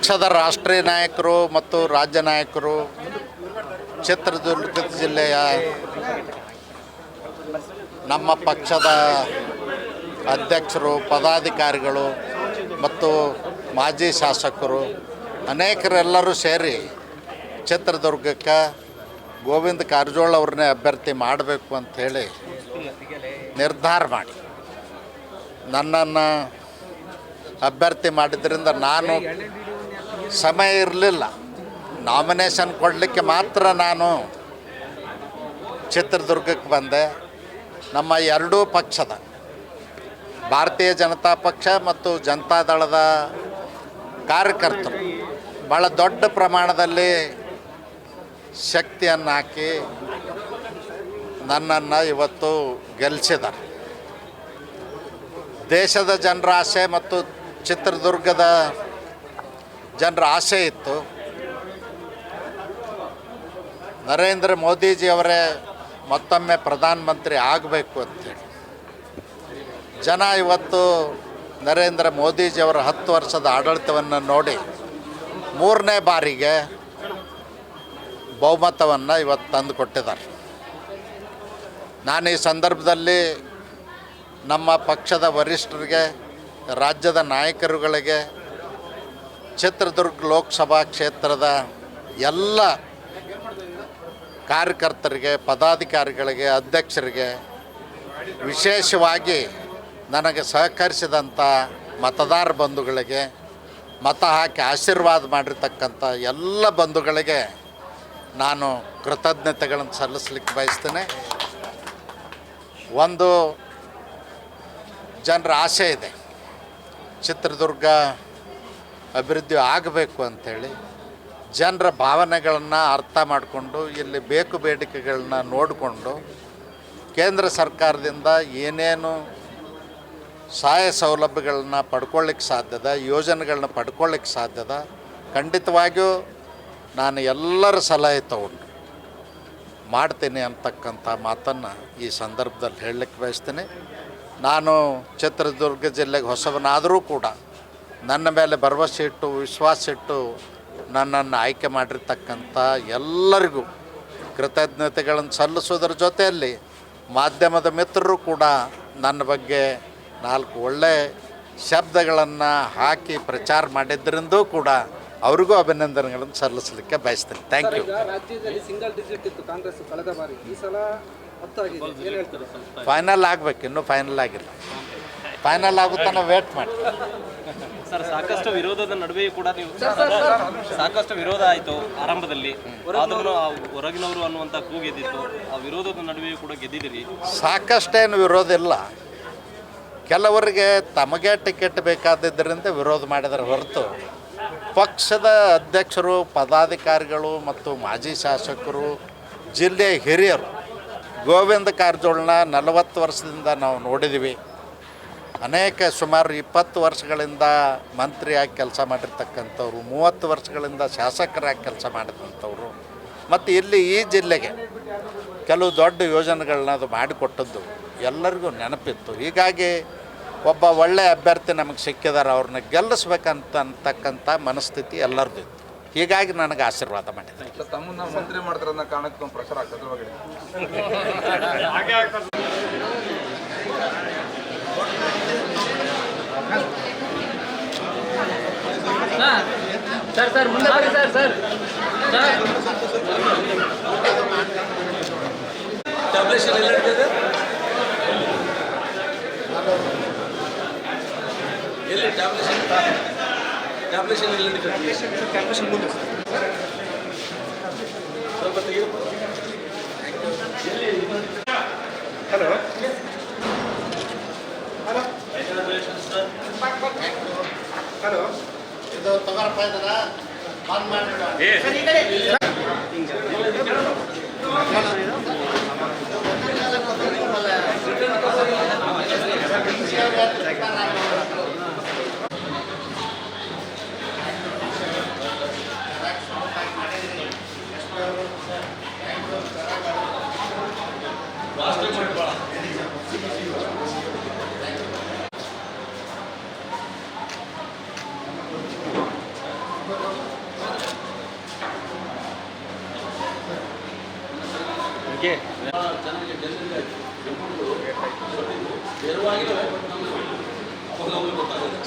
ಪಕ್ಷದ ರಾಷ್ಟ್ರೀಯ ನಾಯಕರು ಮತ್ತು ರಾಜ್ಯ ನಾಯಕರು, ಚಿತ್ರದುರ್ಗ ಜಿಲ್ಲೆಯ ನಮ್ಮ ಪಕ್ಷದ ಅಧ್ಯಕ್ಷರು, ಪದಾಧಿಕಾರಿಗಳು ಮತ್ತು ಮಾಜಿ ಶಾಸಕರು ಅನೇಕರೆಲ್ಲರೂ ಸೇರಿ ಚಿತ್ರದುರ್ಗಕ್ಕೆ ಗೋವಿಂದ ಕಾರಜೋಳ ಅವ್ರನ್ನೇ ಅಭ್ಯರ್ಥಿ ಮಾಡಬೇಕು ಅಂಥೇಳಿ ನಿರ್ಧಾರ ಮಾಡಿ ನನ್ನನ್ನು ಅಭ್ಯರ್ಥಿ ಮಾಡಿದ್ರಿಂದ ನಾನು ಸಮಯ ಇರಲಿಲ್ಲ. ನಾಮಿನೇಷನ್ ಕೊಡಲಿಕ್ಕೆ ಮಾತ್ರ ನಾನು ಚಿತ್ರದುರ್ಗಕ್ಕೆ ಬಂದೆ. ನಮ್ಮ ಎರಡೂ ಪಕ್ಷದ ಭಾರತೀಯ ಜನತಾ ಪಕ್ಷ ಮತ್ತು ಜನತಾದಳದ ಕಾರ್ಯಕರ್ತರು ಭಾಳ ದೊಡ್ಡ ಪ್ರಮಾಣದಲ್ಲಿ ಶಕ್ತಿಯನ್ನು ಹಾಕಿ ನನ್ನನ್ನು ಇವತ್ತು ಗೆಲ್ಲಿಸಿದ್ದಾರೆ. ದೇಶದ ಜನರ ಆಸೆ ಮತ್ತು ಚಿತ್ರದುರ್ಗದ ಜನರ ಆಸೆ ಇತ್ತು, ನರೇಂದ್ರ ಮೋದಿಜಿಯವರೇ ಮತ್ತೊಮ್ಮೆ ಪ್ರಧಾನಮಂತ್ರಿ ಆಗಬೇಕು ಅಂಥೇಳಿ. ಜನ ಇವತ್ತು ನರೇಂದ್ರ ಮೋದಿಜಿಯವರ 10 ವರ್ಷದ ಆಡಳಿತವನ್ನು ನೋಡಿ 3ನೇ ಬಾರಿಗೆ ಬಹುಮತವನ್ನು ಇವತ್ತು ತಂದು ಕೊಟ್ಟಿದ್ದಾರೆ. ನಾನು ಈ ಸಂದರ್ಭದಲ್ಲಿ ನಮ್ಮ ಪಕ್ಷದ ವರಿಷ್ಠರಿಗೆ, ರಾಜ್ಯದ ನಾಯಕರುಗಳಿಗೆ, ಚಿತ್ರದುರ್ಗ ಲೋಕಸಭಾ ಕ್ಷೇತ್ರದ ಎಲ್ಲ ಕಾರ್ಯಕರ್ತರಿಗೆ, ಪದಾಧಿಕಾರಿಗಳಿಗೆ, ಅಧ್ಯಕ್ಷರಿಗೆ, ವಿಶೇಷವಾಗಿ ನನಗೆ ಸಹಕರಿಸಿದಂಥ ಮತದಾರ ಬಂಧುಗಳಿಗೆ, ಮತ ಹಾಕಿ ಆಶೀರ್ವಾದ ಮಾಡಿರ್ತಕ್ಕಂಥ ಎಲ್ಲ ಬಂಧುಗಳಿಗೆ ನಾನು ಕೃತಜ್ಞತೆಗಳನ್ನು ಸಲ್ಲಿಸಲಿಕ್ಕೆ ಬಯಸ್ತೇನೆ. ಒಂದು ಜನರ ಆಸೆ ಇದೆ, ಚಿತ್ರದುರ್ಗ ಅಭಿವೃದ್ಧಿ ಆಗಬೇಕು ಅಂಥೇಳಿ. ಜನರ ಭಾವನೆಗಳನ್ನು ಅರ್ಥ ಮಾಡಿಕೊಂಡು, ಇಲ್ಲಿ ಬೇಕು ಬೇಡಿಕೆಗಳನ್ನ ನೋಡಿಕೊಂಡು ಕೇಂದ್ರ ಸರ್ಕಾರದಿಂದ ಏನೇನು ಸಹಾಯ ಸೌಲಭ್ಯಗಳನ್ನ ಪಡ್ಕೊಳ್ಳಿಕ್ಕೆ ಸಾಧ್ಯದ, ಯೋಜನೆಗಳನ್ನ ಪಡ್ಕೊಳ್ಳಿಕ್ಕೆ ಸಾಧ್ಯದ, ಖಂಡಿತವಾಗಿಯೂ ನಾನು ಎಲ್ಲರ ಸಲಹೆ ತಗೊಂಡು ಮಾಡ್ತೀನಿ ಅಂತಕ್ಕಂಥ ಮಾತನ್ನು ಈ ಸಂದರ್ಭದಲ್ಲಿ ಹೇಳಲಿಕ್ಕೆ ಬಯಸ್ತೀನಿ. ನಾನು ಚಿತ್ರದುರ್ಗ ಜಿಲ್ಲೆಗೆ ಹೊಸವನಾದರೂ ಕೂಡ ನನ್ನ ಮೇಲೆ ಭರವಸೆ ಇಟ್ಟು, ವಿಶ್ವಾಸ ಇಟ್ಟು ನನ್ನನ್ನು ಆಯ್ಕೆ ಮಾಡಿರ್ತಕ್ಕಂಥ ಎಲ್ಲರಿಗೂ ಕೃತಜ್ಞತೆಗಳನ್ನು ಸಲ್ಲಿಸೋದ್ರ ಜೊತೆಯಲ್ಲಿ ಮಾಧ್ಯಮದ ಮಿತ್ರರು ಕೂಡ ನನ್ನ ಬಗ್ಗೆ 4 ಒಳ್ಳೆಯ ಶಬ್ದಗಳನ್ನು ಹಾಕಿ ಪ್ರಚಾರ ಮಾಡಿದ್ದರಿಂದೂ ಕೂಡ ಅವ್ರಿಗೂ ಅಭಿನಂದನೆಗಳನ್ನು ಸಲ್ಲಿಸಲಿಕ್ಕೆ ಬಯಸ್ತೀನಿ. Thank you. ರಾಜ್ಯದಲ್ಲಿ ಸಿಂಗಲ್ ಡಿಜಿಟ್ ಇತ್ತು ಕಾಂಗ್ರೆಸ್ ಕಳೆದ ಬಾರಿ, ಈ ಸಲ 10 ಆಗಿದೆ. ಏನು ಹೇಳ್ತಾರೆ? ಫೈನಲ್ ಆಗಬೇಕು, ಇನ್ನೂ ಫೈನಲ್ ಆಗಿಲ್ಲ. ಫೈನಲ್ ಆಗುತ್ತಾನೆ ವೇಟ್ ಮಾಡಿ. ಸರ್, ಸಾಕಷ್ಟು ವಿರೋಧದ ನಡುವೆಯೂ ಕೂಡ ನೀವು ಸಾಕಷ್ಟು ವಿರೋಧ ಆಯಿತು ಆರಂಭದಲ್ಲಿ, ಆದರೂ ಹೊರಗಿನವರು ಅನ್ನುವಂಥ ಕೂಗೆದ್ದಿತ್ತು. ಆ ವಿರೋಧದ ನಡುವೆಯೂ ಕೂಡ ಗೆದ್ದಿದ್ದೀರಿ. ಸಾಕಷ್ಟೇನು ವಿರೋಧ ಇಲ್ಲ. ಕೆಲವರಿಗೆ ತಮಗೆ ಟಿಕೆಟ್ ಬೇಕಾದಿದ್ದರಿಂದ ವಿರೋಧ ಮಾಡಿದರೆ ಹೊರತು ಪಕ್ಷದ ಅಧ್ಯಕ್ಷರು, ಪದಾಧಿಕಾರಿಗಳು ಮತ್ತು ಮಾಜಿ ಶಾಸಕರು, ಜಿಲ್ಲೆಯ ಹಿರಿಯರು ಗೋವಿಂದ ಕಾರಜೋಳನ 40 ವರ್ಷದಿಂದ ನಾವು ನೋಡಿದ್ದೀವಿ. ಸುಮಾರು 20 ವರ್ಷಗಳಿಂದ ಮಂತ್ರಿಯಾಗಿ ಕೆಲಸ ಮಾಡಿರ್ತಕ್ಕಂಥವ್ರು, 30 ವರ್ಷಗಳಿಂದ ಶಾಸಕರಾಗಿ ಕೆಲಸ ಮಾಡಿದಂಥವ್ರು, ಮತ್ತು ಇಲ್ಲಿ ಈ ಜಿಲ್ಲೆಗೆ ಕೆಲವು ದೊಡ್ಡ ಯೋಜನೆಗಳನ್ನ ಅದು ಮಾಡಿಕೊಟ್ಟದ್ದು ಎಲ್ಲರಿಗೂ ನೆನಪಿತ್ತು. ಹೀಗಾಗಿ ಒಬ್ಬ ಒಳ್ಳೆಯ ಅಭ್ಯರ್ಥಿ ನಮಗೆ ಸಿಕ್ಕಿದ್ದಾರೆ, ಅವ್ರನ್ನ ಗೆಲ್ಲಿಸ್ಬೇಕಂತಕ್ಕಂಥ ಮನಸ್ಥಿತಿ ಎಲ್ಲರದ್ದು ಇತ್ತು. ಹೀಗಾಗಿ ನನಗೆ ಆಶೀರ್ವಾದ ಮಾಡಿದ್ದಾರೆ. ತಮ್ಮನ್ನ ಮಂತ್ರಿ ಮಾಡ್ತಾರೆ ಅನ್ನೋ ಕಾರಣಕ್ಕೆ ಪ್ರೆಷರ್ ಆಗ್ತದೆ. ಸರ್ ಮುಂದೆ ಬನ್ನಿ ಸರ್. ಟ್ಯಾಬ್ಲೆಷನ್ ಎಲ್ಲ ಇರ್ತದೆ, ಎಲ್ಲಿ ಟ್ಯಾಬ್ಲೆಷನ್ ಎಲ್ಲ ಇರ್ತದೆ, ಟ್ಯಾಬ್ಲೆಷನ್ ಮುಂದೆ ಸ್ವಲ್ಪ ತೆಗೆದು. ಹಲೋ ಹಲೋ, ಇದು ತಗೋರಪ್ಪ, ಇದನ್ನ ಬಂದ್ ಮಾಡಿ. ಅದಕ್ಕೆ ಗೊತ್ತಾಗುತ್ತೆ